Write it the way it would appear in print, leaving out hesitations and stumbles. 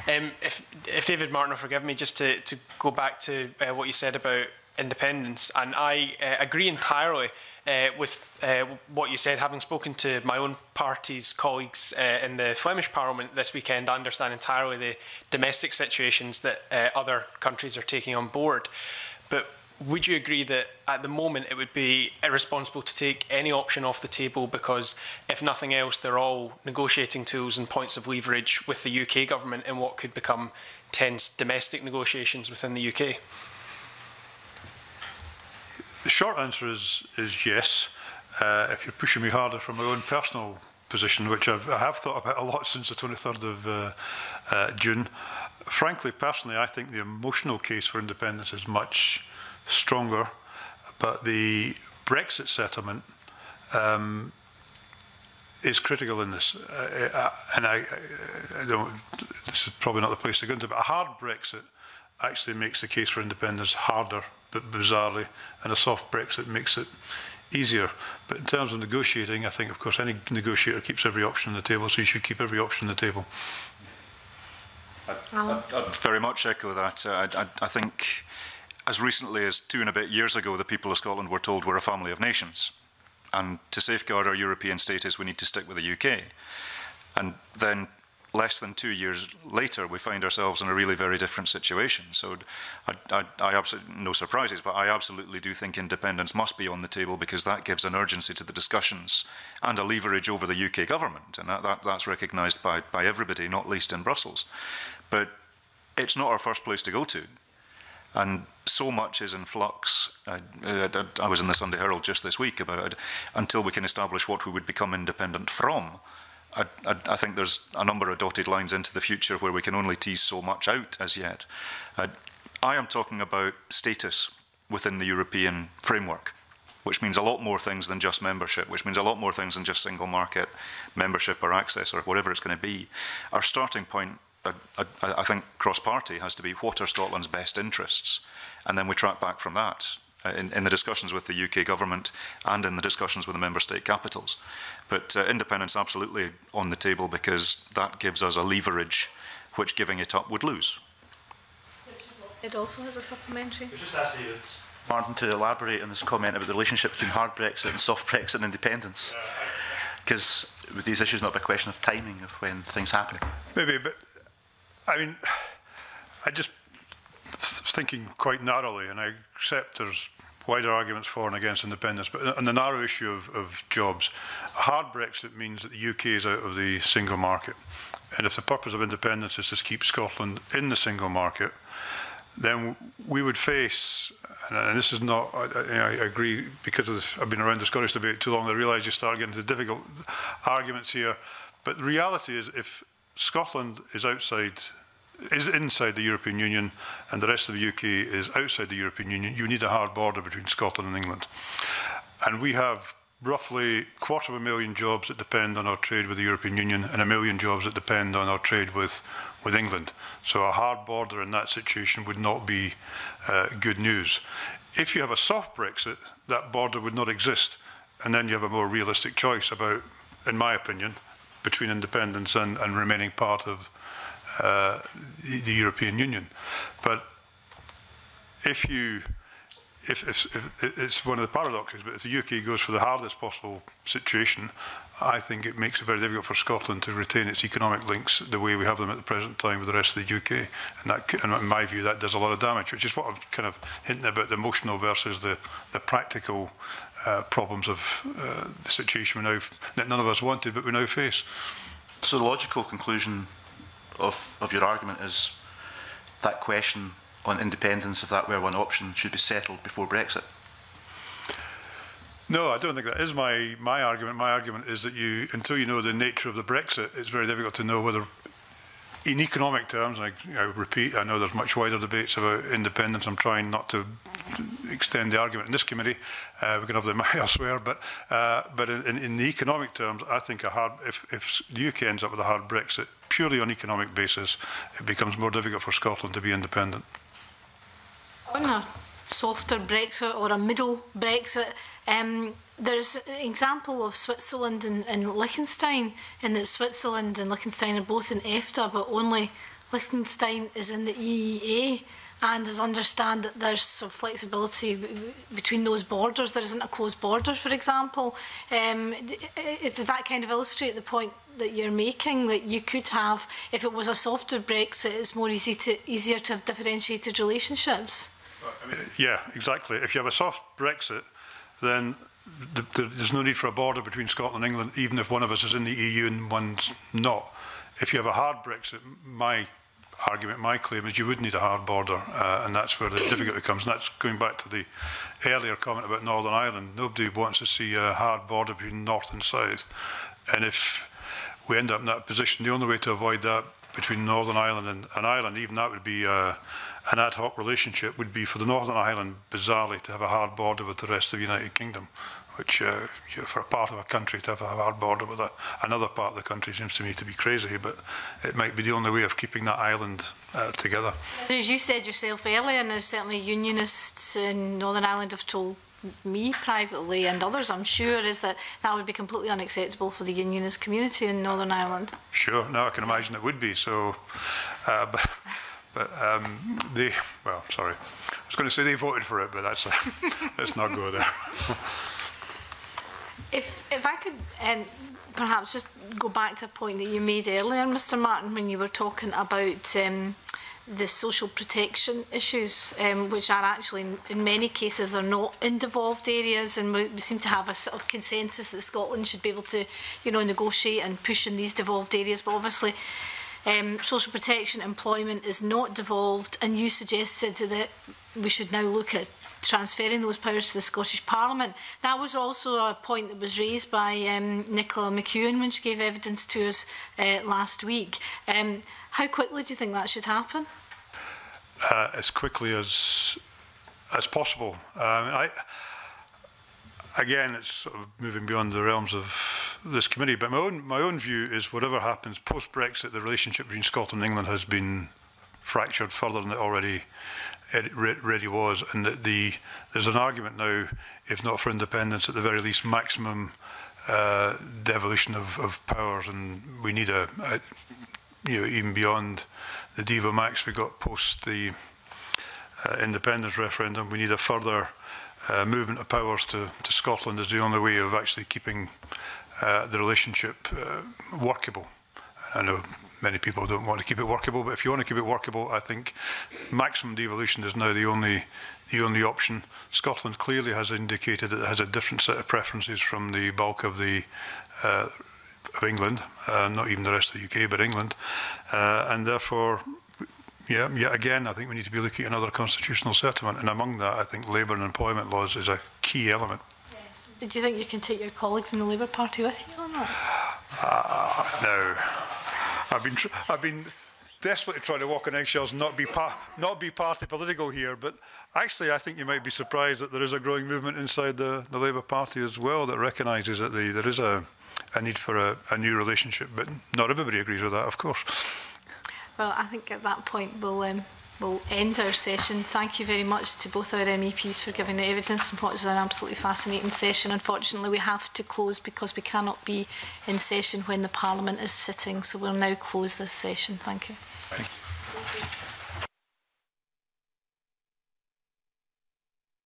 If David Martin will forgive me, just to go back to what you said about independence, and I agree entirely with what you said. Having spoken to my own party's colleagues in the Flemish Parliament this weekend, I understand entirely the domestic situations that other countries are taking on board. But would you agree that at the moment it would be irresponsible to take any option off the table because, if nothing else, they're all negotiating tools and points of leverage with the UK government in what could become tense domestic negotiations within the UK? The short answer is yes. If you're pushing me harder from my own personal position, which I have thought about a lot since the 23rd of June, frankly, personally, I think the emotional case for independence is much stronger, but the Brexit settlement is critical in this. And I don't, this is probably not the place to go into, but a hard Brexit actually makes the case for independence harder, but bizarrely, and a soft Brexit makes it easier. But in terms of negotiating, I think, of course, any negotiator keeps every option on the table, so you should keep every option on the table. I'd very much echo that. I think as recently as 2 and a bit years ago, the people of Scotland were told we're a family of nations. And to safeguard our European status, we need to stick with the UK. And then less than 2 years later, we find ourselves in a really very different situation. So I absolutely, no surprises, but I absolutely do think independence must be on the table, because that gives an urgency to the discussions and a leverage over the UK government. And that's recognised by everybody, not least in Brussels. But it's not our first place to go to. And so much is in flux. I was in the Sunday Herald just this week about it. Until we can establish what we would become independent from, I think there's a number of dotted lines into the future where we can only tease so much out as yet. I am talking about status within the European framework, which means a lot more things than just membership, which means a lot more things than just single market membership or access or whatever it's going to be. Our starting point, I think, cross-party has to be what are Scotland's best interests, and then we track back from that in the discussions with the UK government and in the discussions with the member state capitals. But independence absolutely on the table, because that gives us a leverage which giving it up would lose. It also has a supplementary. Just ask David Martin to elaborate on this comment about the relationship between hard Brexit and soft Brexit and independence, because with these issues not be a question of timing of when things happen. Maybe, but I mean, I just thinking quite narrowly, and I accept there's wider arguments for and against independence, but on the narrow issue of jobs, a hard Brexit means that the UK is out of the single market. And if the purpose of independence is to keep Scotland in the single market, then we would face, and this is not, I agree, because of this, I've been around the Scottish debate too long, I realise you start getting into difficult arguments here. But the reality is, if Scotland is inside the European Union and the rest of the UK is outside the European Union, you need a hard border between Scotland and England. And we have roughly 250,000 jobs that depend on our trade with the European Union and 1 million jobs that depend on our trade with England. So a hard border in that situation would not be good news. If you have a soft Brexit, that border would not exist. And then you have a more realistic choice about, in my opinion, between independence and remaining part of the European Union. But if it's one of the paradoxes, but if the UK goes for the hardest possible situation, I think it makes it very difficult for Scotland to retain its economic links the way we have them at the present time with the rest of the UK. And that, in my view, that does a lot of damage, which is what I'm kind of hinting about, the emotional versus the practical problems of the situation we now, that none of us wanted, but we now face. So the logical conclusion of your argument is that question on independence, if that were one option, should be settled before Brexit? No, I don't think that is my argument. My argument is that until you know the nature of the Brexit, it's very difficult to know whether, in economic terms, and I repeat, I know there's much wider debates about independence. I'm trying not to extend the argument in this committee. We can have them elsewhere. But in the economic terms, I think if the UK ends up with a hard Brexit, purely on economic basis, it becomes more difficult for Scotland to be independent. On a softer Brexit or a middle Brexit, there's an example of Switzerland and Liechtenstein, in that Switzerland and Liechtenstein are both in EFTA, but only Liechtenstein is in the EEA, and as I understand that there's some flexibility between those borders. There isn't a closed border, for example. Does that kind of illustrate the point that you're making, that you could have, if it was a softer Brexit, it's more easier to have differentiated relationships? Yeah, exactly. If you have a soft Brexit, then there's no need for a border between Scotland and England, even if one of us is in the EU and one's not. If you have a hard Brexit, my argument, my claim is you would need a hard border, and that's where the difficulty comes. And that's going back to the earlier comment about Northern Ireland. Nobody wants to see a hard border between North and South. And if we end up in that position, the only way to avoid that between Northern Ireland and Ireland, even that would be an ad hoc relationship, would be for the Northern Ireland, bizarrely, to have a hard border with the rest of the United Kingdom, which for a part of a country to have a hard border with another part of the country seems to me to be crazy, but it might be the only way of keeping that island together. As you said yourself earlier, and as certainly unionists in Northern Ireland have told me privately and others, I'm sure, is that would be completely unacceptable for the unionist community in Northern Ireland. Sure, no, I can imagine it would be. So, they, well, sorry, I was going to say they voted for it, but that's let's not go there. If I could perhaps just go back to a point that you made earlier, Mr. Martin, when you were talking about the social protection issues, which are actually, in many cases, they're not in devolved areas, and we seem to have a sort of consensus that Scotland should be able to, you know, negotiate and push in these devolved areas. But obviously, social protection, employment is not devolved, and you suggested that we should now look at transferring those powers to the Scottish Parliament. That was also a point that was raised by Nicola McEwen when she gave evidence to us last week. How quickly do you think that should happen? As quickly as possible. Again, it's sort of moving beyond the realms of this committee, but my own view is whatever happens post-Brexit, the relationship between Scotland and England has been fractured further than it already was, and that there's an argument now, if not for independence, at the very least maximum devolution of powers, and we need you know, even beyond the Devo Max we got post the independence referendum, we need a further movement of powers to Scotland as the only way of actually keeping the relationship workable. I know many people don't want to keep it workable, but if you want to keep it workable, I think maximum devolution is now the only option. Scotland clearly has indicated that it has a different set of preferences from the bulk of England, not even the rest of the UK, but England, and therefore, yeah, yet again, I think we need to be looking at another constitutional settlement, and among that, I think labour and employment laws is a key element. Yes. Do you think you can take your colleagues in the Labour Party with you on that? No. I've been desperately trying to walk on eggshells and not be party political here, but actually I think you might be surprised that there is a growing movement inside the Labour Party as well that recognises that there is a need for a new relationship, but not everybody agrees with that, of course. Well, I think at that point we'll end our session. Thank you very much to both our MEPs for giving the evidence in what is an absolutely fascinating session. Unfortunately, we have to close because we cannot be in session when the Parliament is sitting, so we'll now close this session. Thank you. Thank you.